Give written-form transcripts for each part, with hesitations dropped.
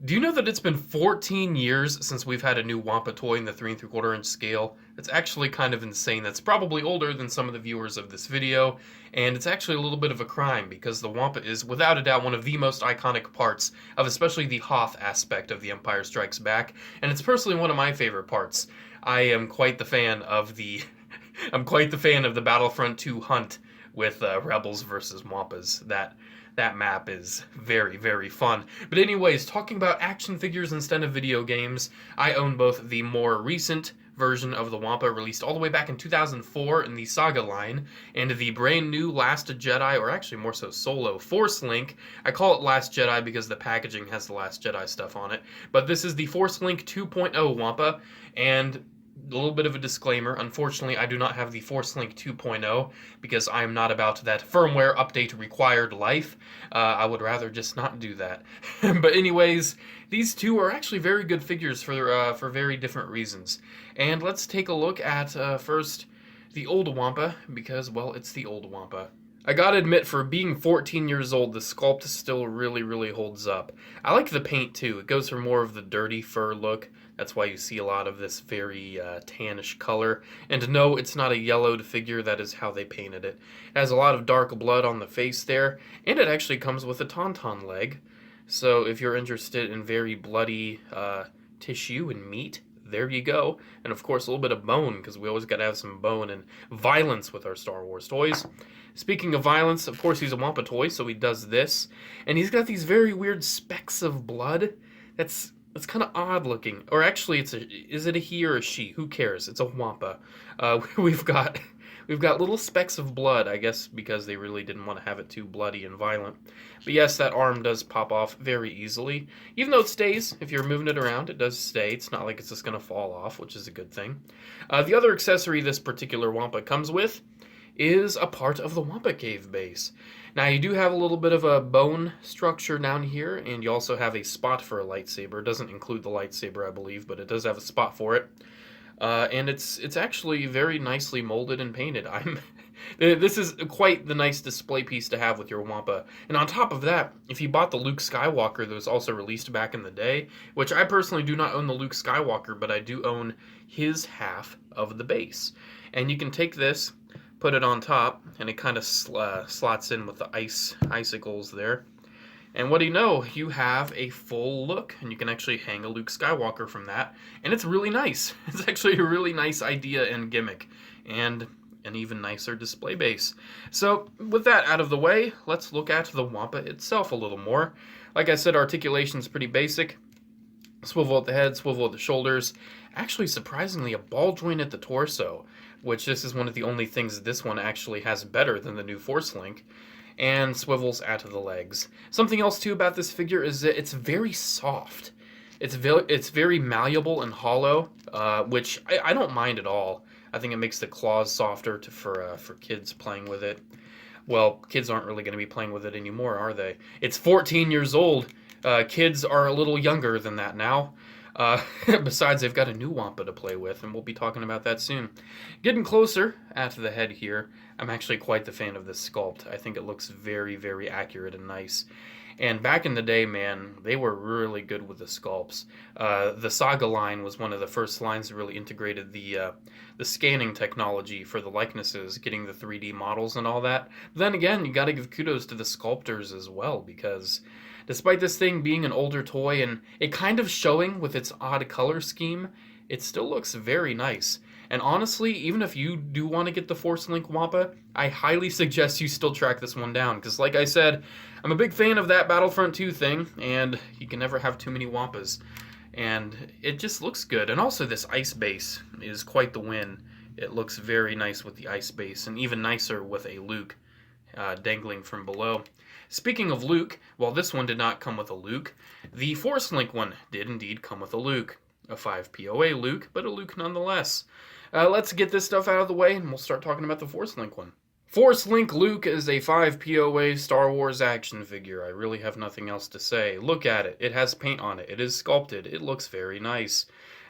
Do you know that it's been 14 years since we've had a new Wampa toy in the 3 3/4 inch scale? It's actually kind of insane. That's probably older than some of the viewers of this video, and it's actually a little bit of a crime because the Wampa is without a doubt one of the most iconic parts of especially the Hoth aspect of The Empire Strikes Back, and it's personally one of my favorite parts. I am quite the fan of the I'm quite the fan of the Battlefront 2 hunt with Rebels versus Wampas. That map is very, very fun. But anyways, talking about action figures instead of video games, I own both the more recent version of the Wampa released all the way back in 2004 in the Saga line, and the brand new Last Jedi, or actually more so Solo, Force Link. I call it Last Jedi because the packaging has the Last Jedi stuff on it, but this is the Force Link 2.0 Wampa, and a little bit of a disclaimer. Unfortunately, I do not have the Force Link 2.0 because I am not about that firmware update required life. I would rather just not do that. But anyways, these two are actually very good figures for very different reasons. And let's take a look at first the old Wampa because, well, it's the old Wampa. I gotta admit, for being 14 years old, the sculpt still really, really holds up. I like the paint too. It goes for more of the dirty fur look. That's why you see a lot of this very tannish color. And no, it's not a yellowed figure. That is how they painted it. It has a lot of dark blood on the face there, and it actually comes with a tauntaun leg. So if you're interested in very bloody tissue and meat, there you go. And of course, a little bit of bone, because we always got to have some bone and violence with our Star Wars toys. Speaking of violence, of course, he's a Wampa toy, so he does this. And he's got these very weird specks of blood. That's kind of odd looking. Or actually, is it a he or a she? Who cares? It's a Wampa. We've got little specks of blood, I guess, because they really didn't want to have it too bloody and violent. But yes, that arm does pop off very easily. Even though it stays, if you're moving it around, it does stay. It's not like it's just going to fall off, which is a good thing. The other accessory this particular Wampa comes with is a part of the Wampa Cave base. Now, you do have a little bit of a bone structure down here, and you also have a spot for a lightsaber. It doesn't include the lightsaber, I believe, but it does have a spot for it. And it's actually very nicely molded and painted. This is quite the nice display piece to have with your Wampa. And on top of that, if you bought the Luke Skywalker that was also released back in the day, which I personally do not own the Luke Skywalker, but I do own his half of the base. And you can take this, put it on top, and it kind of slots in with the icicles there. And what do you know? You have a full look, and you can actually hang a Luke Skywalker from that, and it's really nice. It's actually a really nice idea and gimmick, and an even nicer display base. So, with that out of the way, let's look at the Wampa itself a little more. Like I said, articulation's pretty basic. Swivel at the head, swivel at the shoulders. Actually, surprisingly, a ball joint at the torso, which this is one of the only things this one actually has better than the new Force Link, and swivels at the legs. Something else, too, about this figure is that it's very soft. It's very malleable and hollow, which I don't mind at all. I think it makes the claws softer for kids playing with it. Well, kids aren't really going to be playing with it anymore, are they? It's 14 years old. Kids are a little younger than that now. Besides, they've got a new Wampa to play with, and we'll be talking about that soon. Getting closer at the head here, I'm actually quite the fan of this sculpt. I think it looks very, very accurate and nice. And back in the day, man, they were really good with the sculpts. The Saga line was one of the first lines that really integrated the scanning technology for the likenesses, getting the 3D models and all that. But then again, you got to give kudos to the sculptors as well, because despite this thing being an older toy and it kind of showing with its odd color scheme, it still looks very nice. And honestly, even if you do want to get the Force Link Wampa, I highly suggest you still track this one down. Because like I said, I'm a big fan of that Battlefront 2 thing, and you can never have too many Wampas. And it just looks good. And also this ice base is quite the win. It looks very nice with the ice base, and even nicer with a Luke dangling from below. Speaking of Luke, while this one did not come with a Luke, the Force Link one did indeed come with a Luke. A 5 POA Luke, but a Luke nonetheless. Let's get this stuff out of the way, and we'll start talking about the Force Link one. Force Link Luke is a 5 POA Star Wars action figure. I really have nothing else to say. Look at it. It has paint on it. It is sculpted. It looks very nice.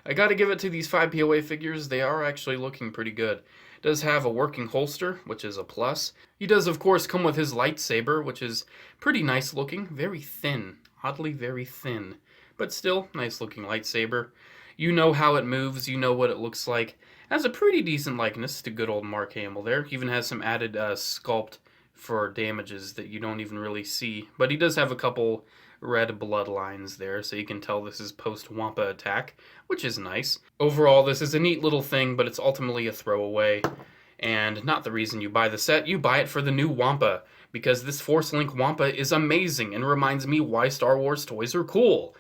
I gotta give it to these 5 POA figures. They are actually looking pretty good. It does have a working holster, which is a plus. He does, of course, come with his lightsaber, which is pretty nice looking. Very thin. Oddly very thin. but still, nice looking lightsaber. You know how it moves, you know what it looks like. Has a pretty decent likeness to good old Mark Hamill there. Even has some added sculpt for damages that you don't even really see. But he does have a couple red bloodlines there, so you can tell this is post-Wampa attack, which is nice. Overall, this is a neat little thing, but it's ultimately a throwaway. And not the reason you buy the set, you buy it for the new Wampa, because this Force Link Wampa is amazing and reminds me why Star Wars toys are cool.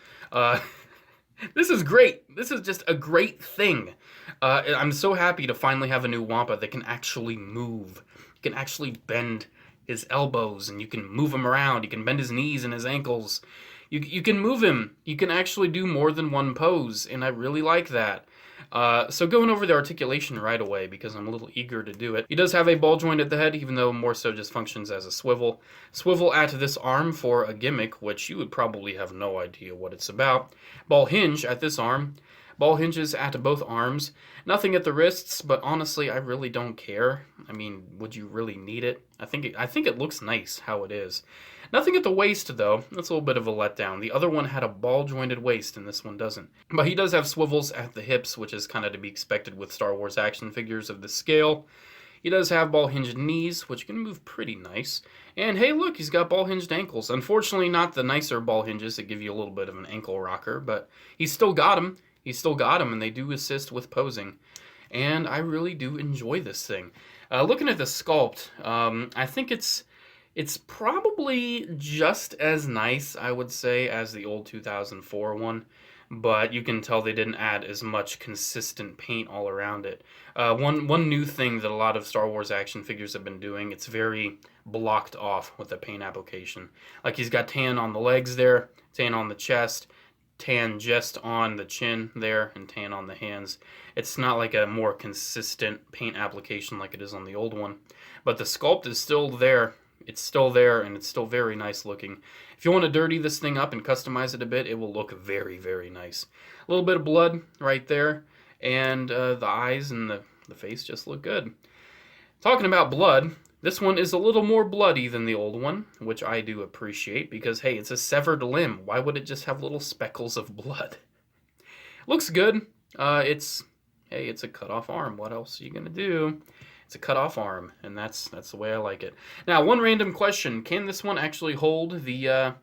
This is great. This is just a great thing. I'm so happy to finally have a new Wampa that can actually move. He can actually bend his elbows, and you can move him around. You can bend his knees and his ankles. You can move him. You can actually do more than one pose, and I really like that. So going over the articulation right away, because I'm a little eager to do it. He does have a ball joint at the head, even though more so just functions as a swivel. Swivel at this arm for a gimmick, which you would probably have no idea what it's about. Ball hinge at this arm. Ball hinges at both arms. Nothing at the wrists, but honestly, I really don't care. I mean, would you really need it? I think it looks nice how it is. Nothing at the waist, though. That's a little bit of a letdown. The other one had a ball-jointed waist, and this one doesn't. But he does have swivels at the hips, which is kind of to be expected with Star Wars action figures of this scale. He does have ball-hinged knees, which can move pretty nice. And hey, look, he's got ball-hinged ankles. Unfortunately, not the nicer ball hinges that give you a little bit of an ankle rocker, but he's still got them. He's still got them, and they do assist with posing. And I really do enjoy this thing. Looking at the sculpt, I think it's probably just as nice, I would say, as the old 2004 one, but you can tell they didn't add as much consistent paint all around it. One new thing that a lot of Star Wars action figures have been doing, it's very blocked off with the paint application. Like he's got tan on the legs there, tan on the chest, tan just on the chin there, and tan on the hands. It's not like a more consistent paint application like it is on the old one, but the sculpt is still there. It's still there, and it's still very nice looking. If you want to dirty this thing up and customize it a bit, it will look very, very nice. A little bit of blood right there, and the eyes and the face just look good. Talking about blood, this one is a little more bloody than the old one, which I do appreciate because, hey, it's a severed limb. Why would it just have little speckles of blood? Looks good. It's a cut-off arm. What else are you going to do? It's a cut-off arm, and that's the way I like it. Now, one random question. Can this one actually hold the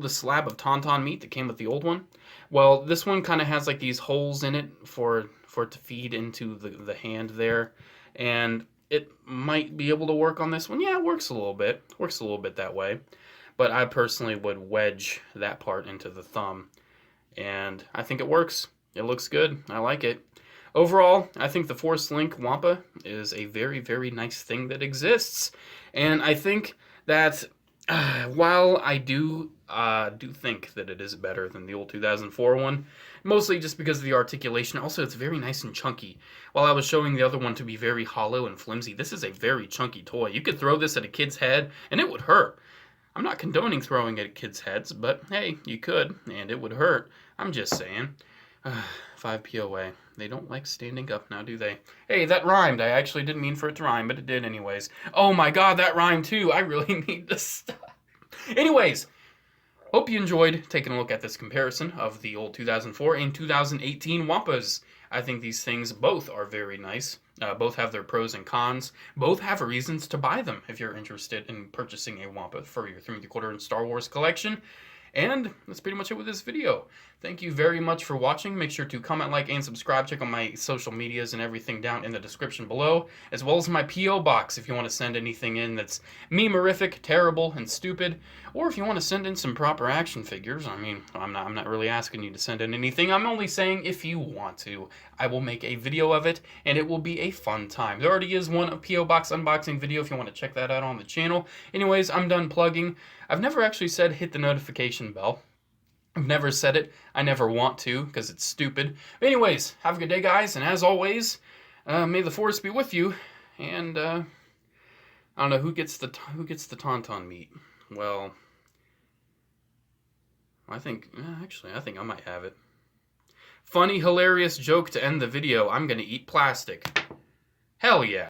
slab of tauntaun meat that came with the old one? Well, this one kind of has like these holes in it for it to feed into the hand there, and it might be able to work on this one. Yeah, it works a little bit. Works a little bit that way. But I personally would wedge that part into the thumb, and I think it works. It looks good. I like it. Overall, I think the Force Link Wampa is a very, very nice thing that exists. And I think that while I do think that it is better than the old 2004 one, mostly just because of the articulation. Also, it's very nice and chunky. While I was showing the other one to be very hollow and flimsy, this is a very chunky toy. You could throw this at a kid's head, and it would hurt. I'm not condoning throwing at kids' heads, but hey, you could, and it would hurt. I'm just saying. 5 POA. They don't like standing up now, do they? Hey, that rhymed. I actually didn't mean for it to rhyme, but it did anyways. Oh my god, that rhymed too. I really need to stop. Anyways, hope you enjoyed taking a look at this comparison of the old 2004 and 2018 Wampas. I think these things both are very nice. Both have their pros and cons. Both have reasons to buy them if you're interested in purchasing a Wampa for your 3 3/4 inch Star Wars collection. And that's pretty much it with this video. Thank you very much for watching. Make sure to comment, like, and subscribe. Check out my social medias and everything down in the description below, as well as my P.O. box if you want to send anything in that's meme-orific, terrible, and stupid, or if you want to send in some proper action figures. I mean, I'm not really asking you to send in anything. I'm only saying if you want to. I will make a video of it, and it will be a fun time. There already is one P.O. box unboxing video if you want to check that out on the channel. Anyways, I'm done plugging. I've never actually said hit the notification bell. I've never said it. I never want to, because it's stupid. But anyways, have a good day, guys, and as always, may the Force be with you. And I don't know who gets the tauntaun meat. Well, I think I think I might have it. Funny, hilarious joke to end the video. I'm gonna eat plastic. Hell yeah.